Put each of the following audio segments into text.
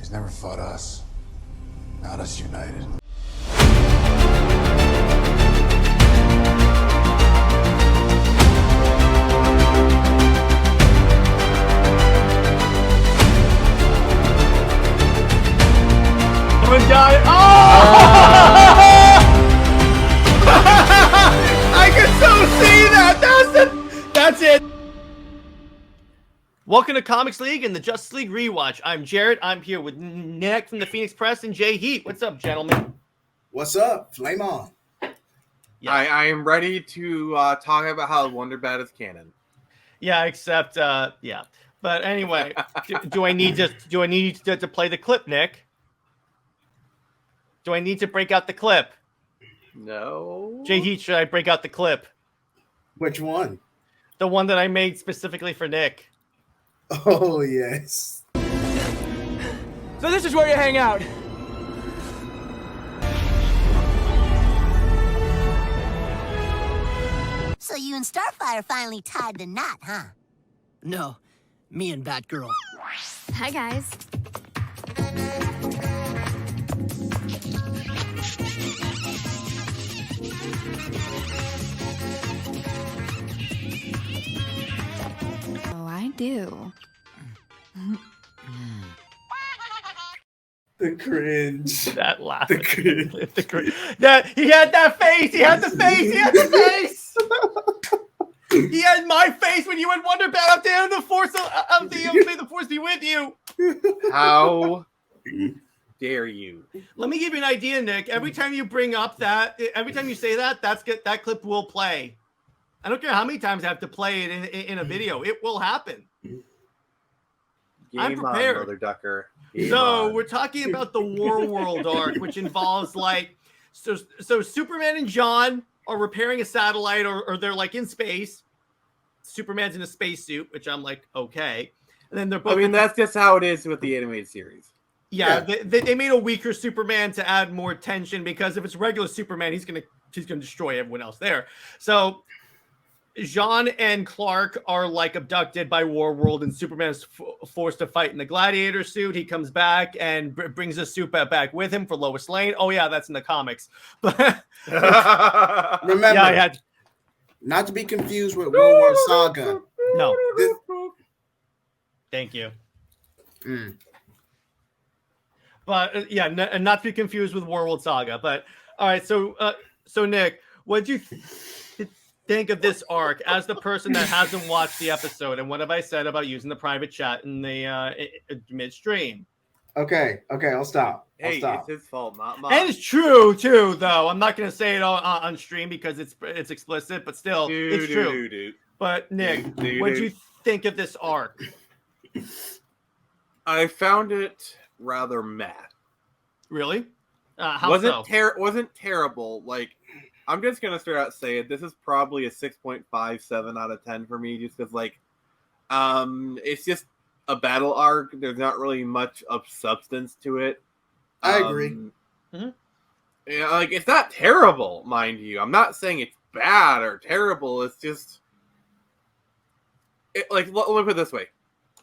He's never fought us. Not us united. Oh! I can so see that. That's it. Welcome to Comics League and the Justice League Rewatch. I'm Jared. I'm here with Nick from the Phoenix Press and Jay Heat. What's up, gentlemen? What's up? Flame on. Yes. I am ready to talk about how Wonder Bat is canon. Yeah, except yeah. But anyway, do I need to play the clip, Nick? Do I need to break out the clip? No. Jay Heat, should I break out the clip? Which one? The one that I made specifically for Nick. Oh, yes. So this is where you hang out. So you and Starfire finally tied the knot, huh? No, me and Batgirl. Hi, guys. Oh, I do. The cringe. That laugh. The cringe. The cringe. That he had that face. He had the face. He had the face. He had my face when you went Wonder Bat up there. The force of the force be with you. How dare you? Let me give you an idea, Nick. Every time you bring up that, every time you say that, that clip will play. I don't care how many times I have to play it in a video. It will happen. Game I'm prepared. on, Mother Ducker. Game So on. we're talking about the Warworld arc, which involves so Superman and John are repairing a satellite, or they're like in space. Superman's in a spacesuit, which I'm like, okay. And then they're both. I mean, that's just how it is with the animated series. Yeah. They made a weaker Superman to add more tension, because if it's regular Superman, he's gonna destroy everyone else there. So Jean and Clark are like abducted by Warworld, and Superman is forced to fight in the Gladiator suit. He comes back and brings the suit back with him for Lois Lane. Oh yeah, that's in the comics. But Remember, yeah, not to be confused with Warworld Saga. no. This, Thank you. But yeah, and not to be confused with Warworld Saga. But all right, so Nick, what did you think of this arc as the person that hasn't watched the episode? And what have I said about using the private chat in the midstream? okay, I'll stop. Hey, it's his fault, not mine. And it's true too, though. I'm not going to say it on stream because it's explicit, but still, it's true. But Nick, what did you think of this arc? I found it rather meh. Really? How wasn't so? Wasn't terrible. Like, I'm just gonna straight out say it. This is probably a 6.57 out of 10 for me, just because it's just a battle arc. There's not really much of substance to it. I agree. Mm-hmm. Yeah, like, it's not terrible, mind you. I'm not saying it's bad or terrible. It's just let me put it this way: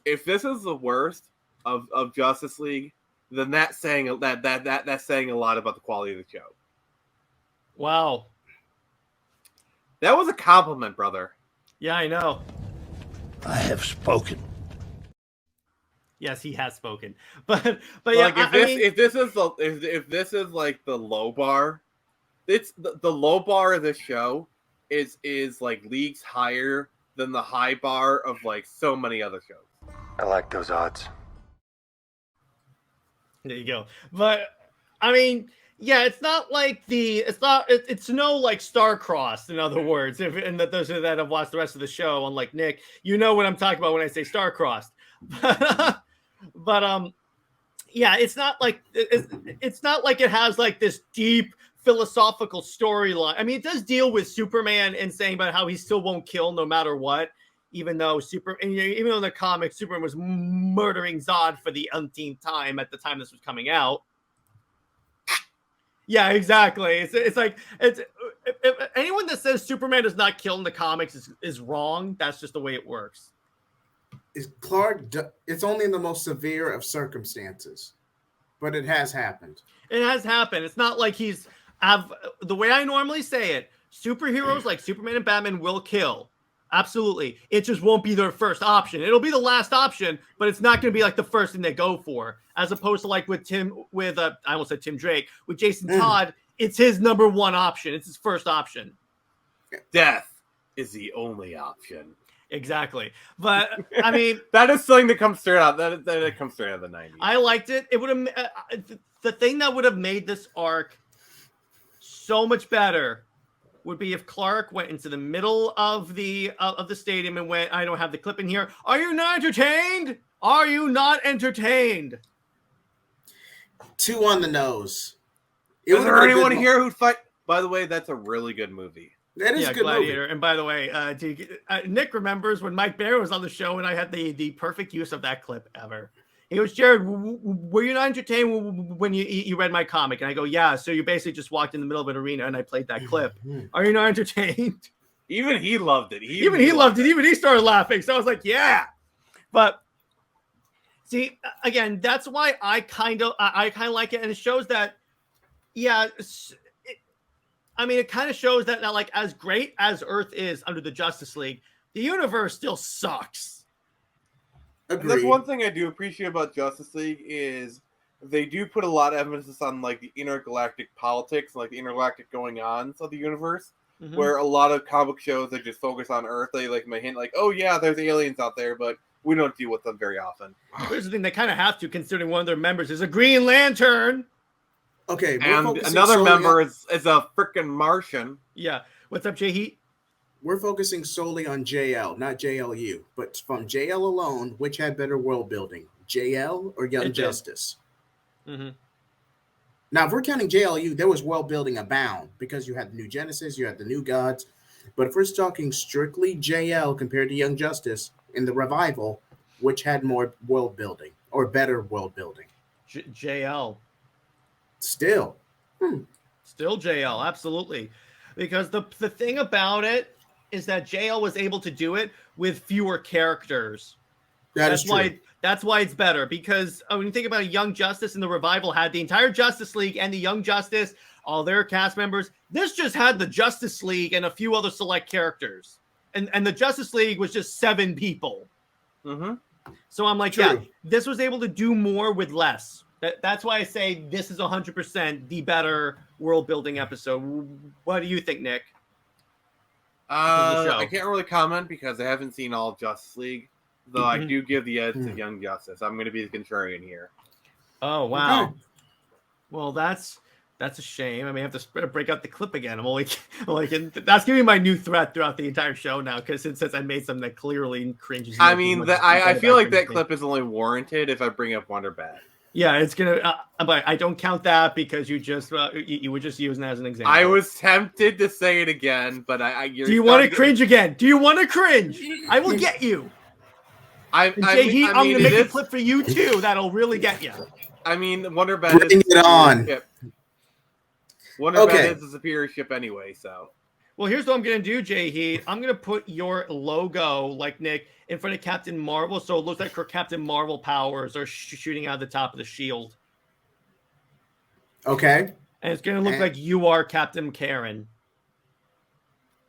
if this is the worst of Justice League, then that's saying that's saying a lot about the quality of the show. Wow. That was a compliment, brother. Yeah, I know. I have spoken. Yes, he has spoken. But Yeah, yeah, if this is like the low bar, it's the low bar of this show is like leagues higher than the high bar of like so many other shows. I like those odds. There you go. But I mean, yeah, it's not like it's no like star-crossed, in other words. And that those that have watched the rest of the show, unlike Nick, you know what I'm talking about when I say star-crossed. But yeah, it's not like it has like this deep philosophical storyline. I mean, it does deal with Superman and saying about how he still won't kill no matter what, even though in the comics, Superman was murdering Zod for the umpteenth time at the time this was coming out. Yeah, exactly. It's like if anyone that says Superman does not kill in the comics is wrong. That's just the way it works. Is Clark? It's only in the most severe of circumstances. but it has happened. It has happened. It's not like the way I normally say it, superheroes like Superman and Batman will kill. Absolutely. It just won't be their first option. It'll be the last option, but it's not going to be like the first thing they go for. As opposed to like I almost said Tim Drake, with Jason Todd, it's his number one option. It's his first option. Death is the only option. Exactly. But I mean, that is something that comes straight out. That comes straight out of the 90s. I liked it. It would have the thing that would have made this arc so much better would be if Clark went into the middle of the stadium and went, I don't have the clip in here. Are you not entertained? Are you not entertained? Too on the nose. Is there anyone here who'd fight? By the way, that's a really good movie. That is a good Gladiator. movie. And by the way, Nick remembers when Mike Barron was on the show and I had the perfect use of that clip ever. He goes, Jared, were you not entertained when you read my comic? And I go, yeah. So you basically just walked in the middle of an arena and I played that clip. Are you not entertained? Even he loved it. Even he loved it. Even he started laughing. So I was like, yeah. But see, again, that's why I kind of like it. And it shows that, yeah, it kind of shows that like as great as Earth is under the Justice League, the universe still sucks. That's one thing I do appreciate about Justice League is they do put a lot of emphasis on like the intergalactic politics, like the intergalactic going on of the universe, where a lot of comic shows they just focus on Earth. They like may hint like, oh yeah, there's aliens out there, but we don't deal with them very often. Here's the thing: they kind of have to, considering one of their members is a Green Lantern. Okay, and another member is a freaking Martian. Yeah, what's up, Jay Heat? We're focusing solely on JL, not JLU, but from JL alone, which had better world building, JL or Young Justice? Mm-hmm. Now, if we're counting JLU, there was world building abound because you had the new Genesis, you had the new gods. But if we're talking strictly JL compared to Young Justice in the revival, which had more world building or better world building? JL. Still. Still JL, absolutely. Because the thing about it is that JL was able to do it with fewer characters. That's why it's better. Because when you think about Young Justice and the revival had the entire Justice League and the Young Justice, all their cast members. This just had the Justice League and a few other select characters. And the Justice League was just 7 people. Mm-hmm. So I'm like, yeah, this was able to do more with less. That's why I say this is 100% the better world building episode. What do you think, Nick? I can't really comment because I haven't seen all Justice League, though I do give the edge to Young Justice. I'm going to be the contrarian here. Oh, wow. Okay. Well, that's a shame. I may have to break out the clip again. I'm only like that's giving me my new threat throughout the entire show now because since I made something that clearly cringes. I mean, I feel like that clip is only warranted if I bring up Wonder Bat. Yeah, it's gonna. But I don't count that because you just you were just using that as an example. I was tempted to say it again, but do you want to cringe again? Do you want to cringe? I will get you. I'm gonna make a clip for you too. That'll really get you. I mean, Wonder Bat. Bring it on. Wonder Bat is a superior ship anyway, so. Well, here's what I'm going to do, Jay Heat. I'm going to put your logo, like Nick, in front of Captain Marvel, so it looks like her Captain Marvel powers are shooting out of the top of the shield. Okay. And it's going to look like you are Captain Karen.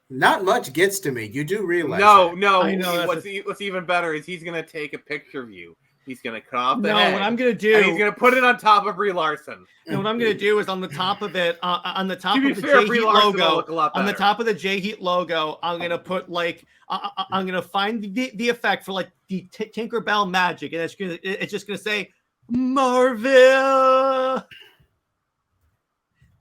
Not much gets to me. You do realize No. I know, what's even better is he's going to take a picture of you. He's going to cut off the head. What I'm going to do... And he's going to put it on top of Brie Larson. And what I'm going to do is on the top of it, on the top of the J Heat logo, on the top of the J Heat logo, I'm going to put like, I'm going to find the effect for like the Tinkerbell magic. And it's just going to say, Marvel.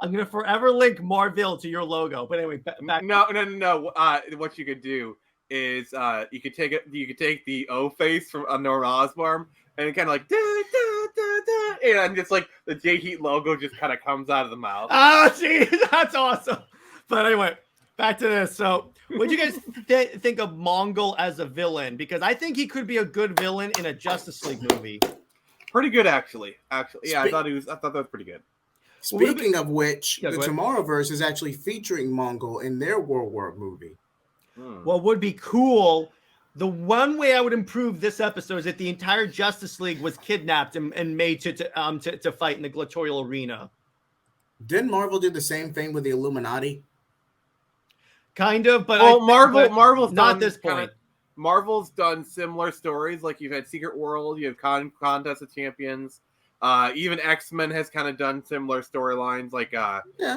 I'm going to forever link Marvel to your logo. But anyway, back. No. What you could do is you could take the O face from Norman Osborn and kind of like and just like the J Heat logo just kind of comes out of the mouth. Oh, geez, that's awesome. But anyway, back to this. So, what do you guys think of Mongol as a villain? Because I think he could be a good villain in a Justice League movie. Pretty good, actually. Yeah, I thought that was pretty good. Speaking of which, the Tomorrowverse is actually featuring Mongol in their Warworld movie. What would be cool The one way I would improve this episode is if the entire Justice League was kidnapped and made to fight in the gladiatorial arena. Didn't Marvel do the same thing with the Illuminati? Kind of, but Well, Marvel's not done at this point. Marvel's done similar stories. Like you've had Secret World, you have Contest of Champions. Even X-Men has kind of done similar storylines. Like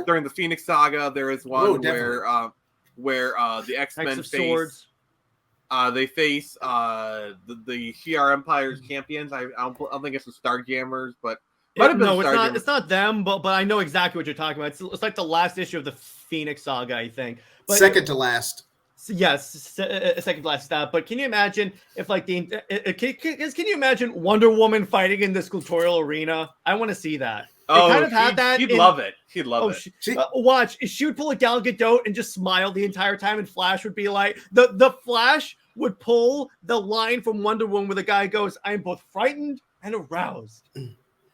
during the Phoenix Saga, there is one where the X-Men face they face the Shi'ar Empire's champions. I don't think it's the Starjammers, but it's not them. But I know exactly what you're talking about. It's like the last issue of the Phoenix Saga, I think. But, second to last. Yes, second to last stop. But can you imagine if like can you imagine Wonder Woman fighting in this gladiatorial arena? I want to see that. Oh, kind of had that. She'd love it. She'd love it. Watch. She would pull a Gal Gadot and just smile the entire time, and Flash would be like, the Flash would pull the line from Wonder Woman where the guy goes, "I am both frightened and aroused."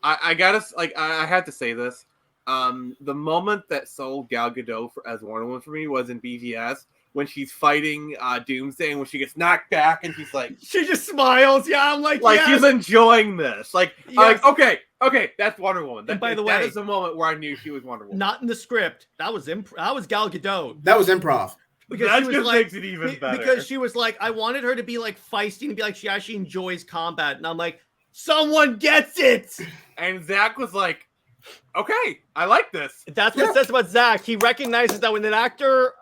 I gotta I had to say this. The moment that sold Gal Gadot as Wonder Woman for me was in BVS when she's fighting Doomsday and when she gets knocked back and she's like, she just smiles. Yeah, I'm like yes. She's enjoying this. Like, yes. I'm like, okay, that's Wonder Woman. And by the way, that is the moment where I knew she was Wonder Woman. Not in the script. That was Gal Gadot. That was improv. Because that she was just like, makes it even better. Because she was like, I wanted her to be like feisty and be like she actually enjoys combat, and I'm like, someone gets it. And Zach was like, okay, I like this. That's what it says about Zach. He recognizes that when an actor,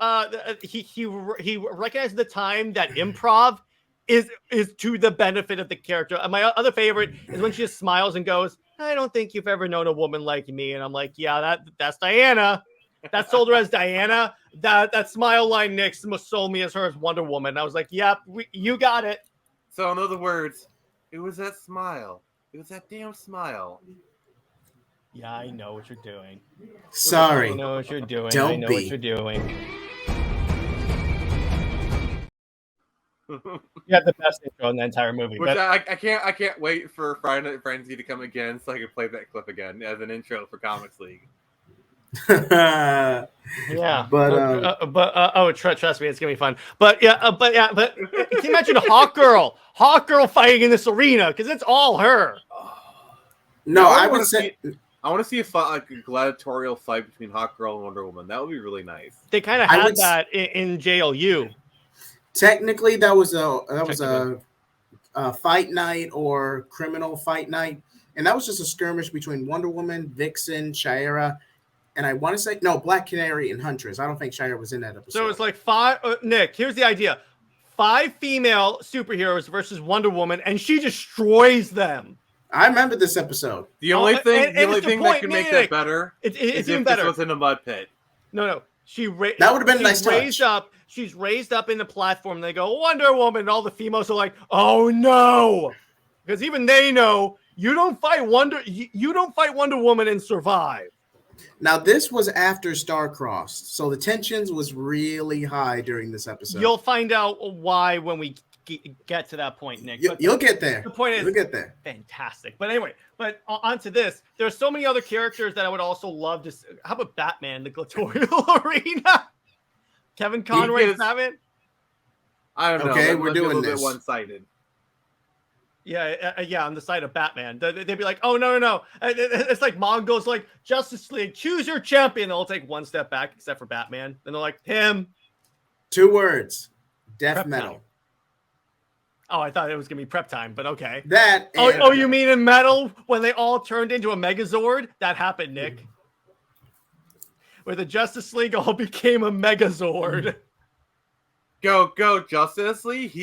he recognizes the time that improv is to the benefit of the character. And my other favorite is when she just smiles and goes, "I don't think you've ever known a woman like me." And I'm like, yeah, that's Diana. That sold her as Diana. That smile line, Nick, sold me as her as Wonder Woman. And I was like, yep, you got it. So in other words, it was that smile. It was that damn smile. Yeah, I know what you're doing. Sorry. I know what you're doing. Don't I know what you're doing. You had the best intro in the entire movie. Which I can't wait for Friday Night Frenzy to come again so I can play that clip again as an intro for Comics League. Yeah, trust me, it's gonna be fun. But can you imagine Hawk Girl fighting in this arena? Because it's all her. No, I would say. I want to see a gladiatorial fight between Hawk Girl and Wonder Woman. That would be really nice. They kind of had that in JLU. Technically, that was a fight night or criminal fight night, and that was just a skirmish between Wonder Woman, Vixen, Shira, and I want to say Black Canary and Huntress. I don't think Shira was in that episode. So it's like five. Nick, here's the idea: 5 female superheroes versus Wonder Woman, and she destroys them. I remember this episode. The only thing that can make that better it's is even if better. this was in a mud pit. No. That would have been a nice touch. She's raised up in the platform. And they go Wonder Woman. And all the females are like, "Oh no," because even they know you don't fight Wonder Woman and survive. Now this was after Starcrossed, so the tensions was really high during this episode. You'll find out why when we get to that point, Nick. You'll get there. The point is, you'll get there. Fantastic. But anyway, onto this. There's so many other characters that I would also love to. How about Batman, the gladiatorial arena? Kevin Conroy's Batman. I don't know. Okay, That we're might be doing a little this. bit one-sided. Yeah, on the side of Batman. They'd be like, "Oh no!" It's like Mongols, like Justice League, choose your champion. They'll take one step back, except for Batman. Then they're like, him. 2 words: death Prep metal. time. Oh, I thought it was gonna be prep time, but okay. That. Oh, you mean in Metal when they all turned into a Megazord? That happened, Nick. Where the Justice League all became a Megazord. Go, Justice League.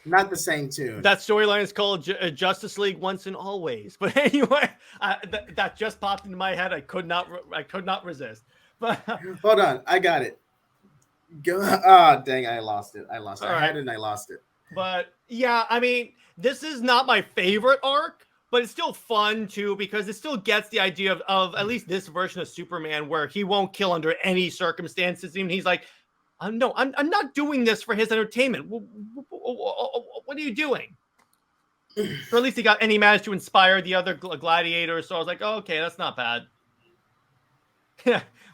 Not the same tune. That storyline is called Justice League Once and Always. But anyway, that just popped into my head. I could not resist. But hold on, I got it. Go. Oh, dang! I lost it. I had it and I lost it. But yeah, I mean, this is not my favorite arc, but it's still fun too because it still gets the idea of at least this version of Superman where he won't kill under any circumstances. Even he's like, I'm not doing this for his entertainment. What are you doing? Or at least he managed to inspire the other gladiators. So I was like, oh, okay, that's not bad.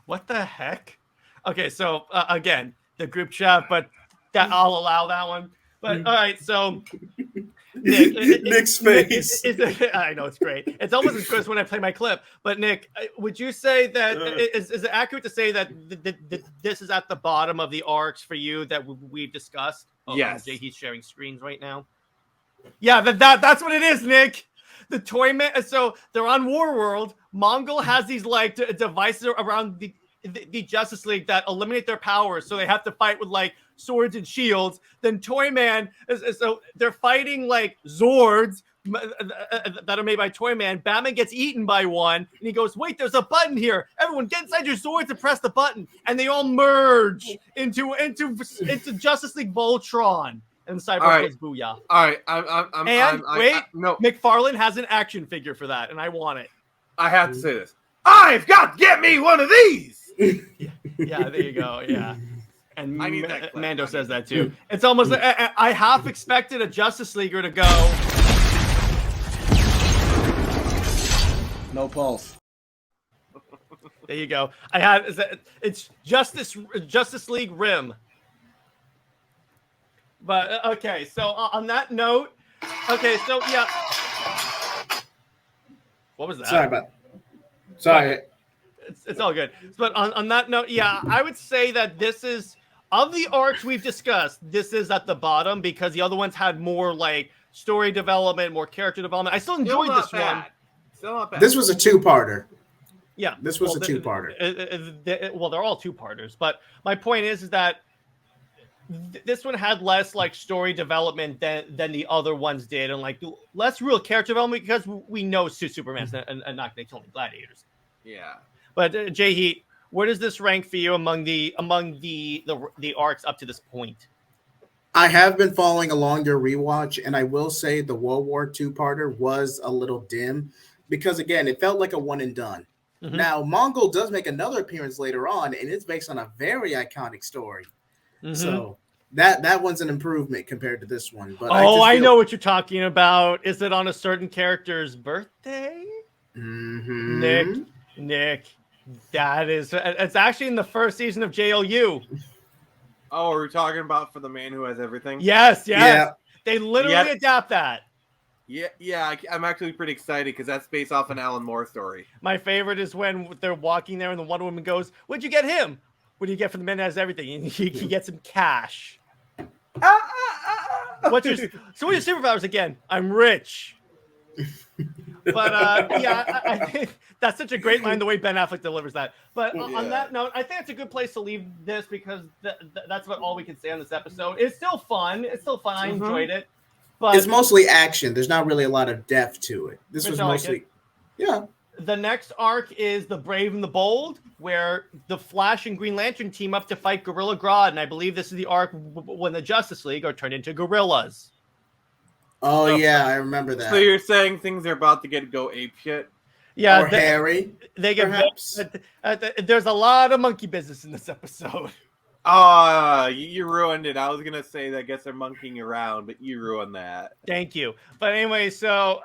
What the heck? Okay, so again, the group chat, but that I'll allow that one. But all right, so Nick, Nick's face. I know it's great. It's almost as good as when I play my clip. But Nick, would you say that is it accurate to say that this is at the bottom of the arcs for you that we've discussed? Oh, yes. He's sharing screens right now. Yeah, that's what it is, Nick. The toy man. So they're on Warworld. Mongol has these like devices around the Justice League that eliminate their powers, so they have to fight with like swords and shields. Then Toyman so they're fighting like Zords that are made by Toyman. Batman gets eaten by one, and he goes, "Wait, there's a button here. Everyone, get inside your Zords and press the button." And they all merge into Justice League Voltron. And Cyborg goes, "Booyah!" All right, wait, no, McFarlane has an action figure for that, and I want it. I have to say this. I've got to get me one of these. Yeah, there you go. Yeah. And I need that clip. Mando says that too. It's almost like I half expected a Justice Leaguer to go. No pulse. There you go. It's Justice League Rim. But okay, so on that note, so yeah. What was that? Sorry. It's all good. But on that note, yeah, I would say that this is, of the arcs we've discussed, this is at the bottom because the other ones had more like story development, more character development. I still enjoyed this one. Still not bad. This was a two-parter. Yeah. This was a two-parter. Well, they're all two-parters. But my point is that this one had less like story development than the other ones did, and like less real character development because we know Superman's and not they told me Gladiators. Yeah. But Jay Heat, where does this rank for you among the arcs up to this point? I have been following along your rewatch, and I will say the World War two-parter was a little dim because again, it felt like a one and done. Mm-hmm. Now, Mongol does make another appearance later on, and it's based on a very iconic story. Mm-hmm. So that one's an improvement compared to this one. But I know what you're talking about. Is it on a certain character's birthday? Mm-hmm. Nick, it's actually in the first season of JLU. Oh, are we talking about for the man who has everything? Yes. Yeah. They literally adapt that. Yeah. I'm actually pretty excited because that's based off an Alan Moore story. My favorite is when they're walking there and the Wonder Woman goes, "What'd you get him?" "What do you get from the man that has everything?" And he gets him cash. What's your superpowers again? I'm rich. But I think that's such a great line, the way Ben Affleck delivers that. But on that note, I think it's a good place to leave this because that's about all we can say on this episode. It's still fun. I enjoyed it. But it's mostly action. There's not really a lot of depth to it. This was mostly, yeah. The next arc is The Brave and the Bold, where the Flash and Green Lantern team up to fight Gorilla Grodd, and I believe this is the arc when the Justice League are turned into gorillas. Oh, yeah, I remember that. So you're saying things are about to go apeshit? Yeah. Or hairy, they get perhaps. There's a lot of monkey business in this episode. You ruined it. I was going to say that I guess they're monkeying around, but you ruined that. Thank you. But anyway, so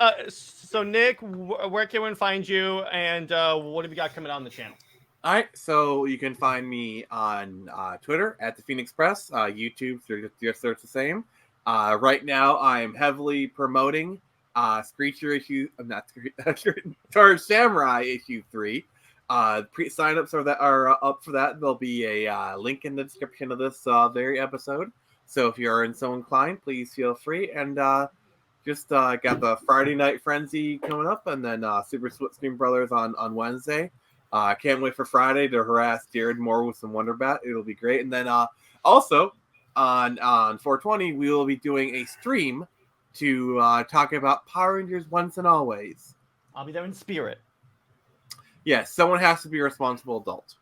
Nick, where can one find you, and what have you got coming on the channel? All right, so you can find me on Twitter at the Phoenix Press, YouTube, just search the same. Right now, I'm heavily promoting Screecher issue. I'm not Tar Samurai issue 3. Sign-ups are up for that. There'll be a link in the description of this very episode. So if you are so inclined, please feel free. And just got the Friday Night Frenzy coming up, and then Super Splitscreen Brothers on Wednesday. Can't wait for Friday to harass Jared more with some Wonder Bat. It'll be great. And then also on 420, we will be doing a stream to talk about Power Rangers Once and Always. I'll be there in spirit. Yes, someone has to be a responsible adult.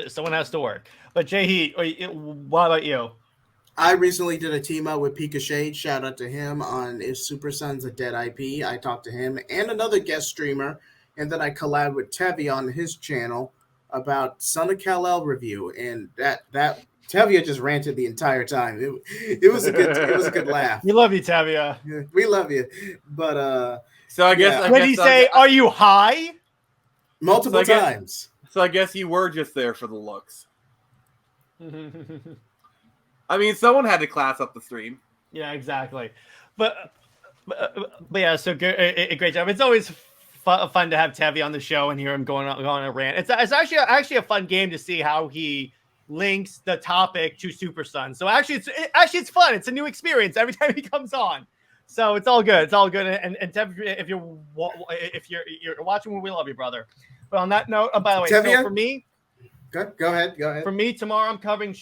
Someone has to work. But Jay Heat, what about you? I recently did a team up with Pika Shade. Shout out to him on If Super Son's a Dead IP. I talked to him and another guest streamer. And then I collabed with Tevi on his channel about Son of Kal-El review. And that Tevia just ranted the entire time. It was a good laugh. We love you, Tevia. We love you. But so I guess when he say, "Are you high?" Multiple times. So I guess you were just there for the looks. I mean, someone had to class up the stream. Yeah, exactly. But yeah, so great job. It's always fun to have Tevi on the show and hear him going on a rant. It's actually a fun game to see how he links the topic to Super Sun. So actually it's fun. It's a new experience every time he comes on. So it's all good. It's all good. And Tev, if you're watching, we love you, brother. But on that note, by the way, Tevia? so for me, Go ahead. for me tomorrow, I'm covering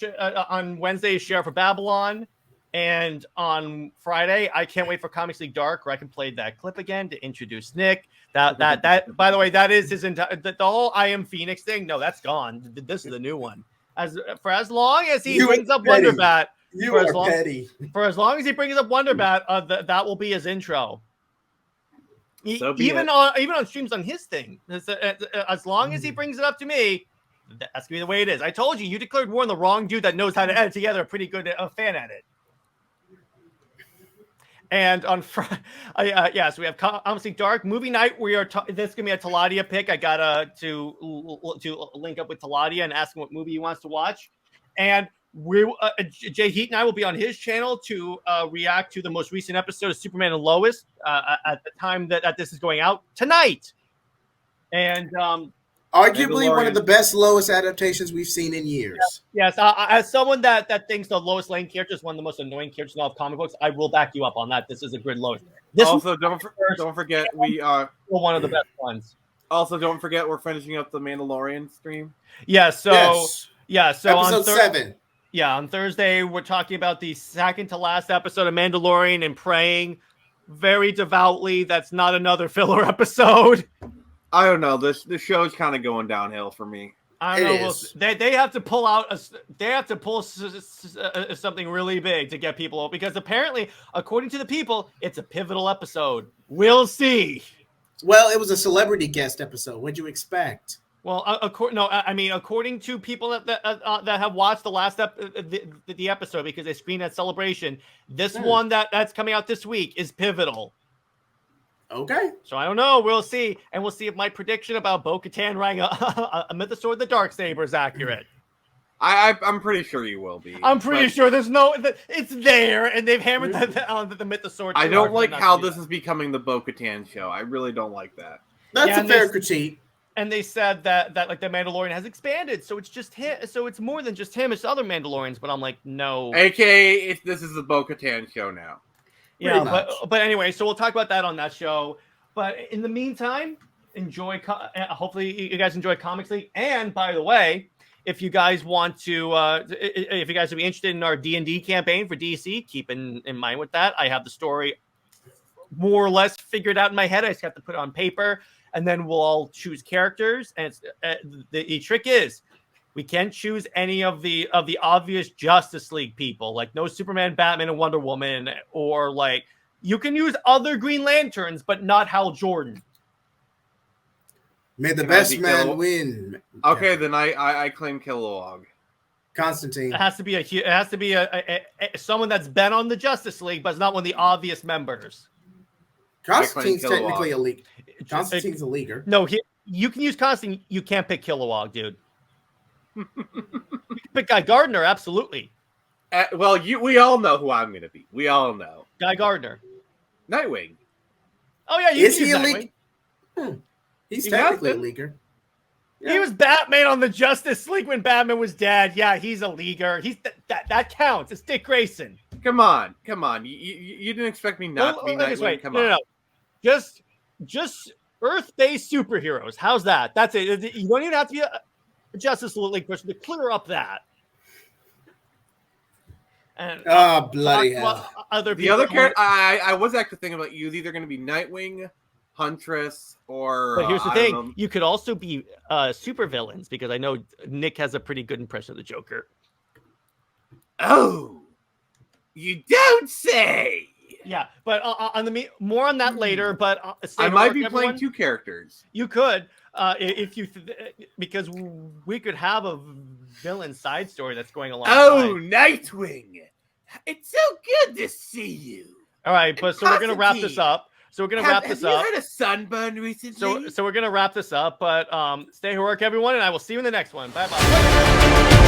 on Wednesday Sheriff of Babylon, and on Friday I can't wait for Comics League Dark, where I can play that clip again to introduce Nick. That by the way, that is his entire the whole I Am Phoenix thing. No, that's gone. This is the new one. As long as he brings up petty. Wonderbat. You are petty. For as long as he brings up Wonderbat, that will be his intro. Even on streams on his thing. As long as he brings it up to me, that's gonna be the way it is. I told you declared war on the wrong dude that knows how to edit together a pretty good fan edit. And on Friday, so we have obviously Dark Movie Night. This is gonna be a Taladia pick. I gotta to link up with Taladia and ask him what movie he wants to watch. And Jay Heat and I will be on his channel to react to the most recent episode of Superman and Lois at the time that this is going out tonight. And arguably one of the best Lois adaptations we've seen in years. Yes, as someone that thinks the Lois Lane character is one of the most annoying characters in all of comic books, I will back you up on that. This is a good Lois. Don't forget we are one of the best ones. Also, don't forget we're finishing up the Mandalorian stream. Yeah. So episode on 7. Yeah, on Thursday we're talking about the second to last episode of Mandalorian and praying very devoutly that's not another filler episode. I don't know. This show's kind of going downhill for me. I don't know. They have to pull out. They have to pull something really big to get people, because apparently, according to the people, it's a pivotal episode. We'll see. Well, it was a celebrity guest episode. What'd you expect? Well, according to people that have watched the last the episode, because they screened at Celebration, this one that's coming out this week is pivotal. Okay. So I don't know. We'll see. And we'll see if my prediction about Bo-Katan riding a Mythosaur the Darksaber is accurate. I'm pretty sure you will be. I'm pretty sure it's there, and they've hammered the Mythosaur. I don't like how this is becoming the Bo-Katan show. I really don't like that. That's a fair critique. And they said that like the Mandalorian has expanded, so it's just him. So it's more than just him. It's other Mandalorians. But I'm like, no. AKA, this is the Bo-Katan show now. Yeah, but anyway, so we'll talk about that on that show. But in the meantime, enjoy. Hopefully, you guys enjoy Comics League. And by the way, if you guys want to, if you guys would be interested in our D&D campaign for DC, keep in mind with that. I have the story more or less figured out in my head. I just have to put it on paper, and then we'll all choose characters. And the trick is, we can't choose any of the obvious Justice League people, like no Superman, Batman, and Wonder Woman, or like you can use other Green Lanterns, but not Hal Jordan. May the best man win. Okay, then I claim Kilowog. Constantine. It has to be a someone that's been on the Justice League, but it's not one of the obvious members. Constantine's technically a league. Constantine's a leaguer. No, you can use Constantine. You can't pick Kilowog, dude. You can pick Guy Gardner, absolutely. Well, we all know who I'm going to be. We all know. Guy Gardner. Nightwing. Oh, yeah. Is he a league? He's technically a leaguer. Yeah. He was Batman on the Justice League when Batman was dead. Yeah, he's a leaguer. That counts. It's Dick Grayson. Come on. You didn't expect me not to be Nightwing? Come on. No. Just Earth-based superheroes. How's that? That's it. You don't even have to be a Justice League person to clear up that. And bloody hell! The other character I was actually thinking about you is either going to be Nightwing, Huntress, or. But here's the thing: you could also be super villains, because I know Nick has a pretty good impression of the Joker. Oh, you don't say. Yeah, but more on that later. But I might be playing two characters. You could. If you because we could have a villain side story that's going along. Oh, Nightwing! It's so good to see you. All right, but so we're gonna wrap this up. Have you had a sunburn recently? So we're gonna wrap this up. But stay heroic, everyone, and I will see you in the next one. Bye bye.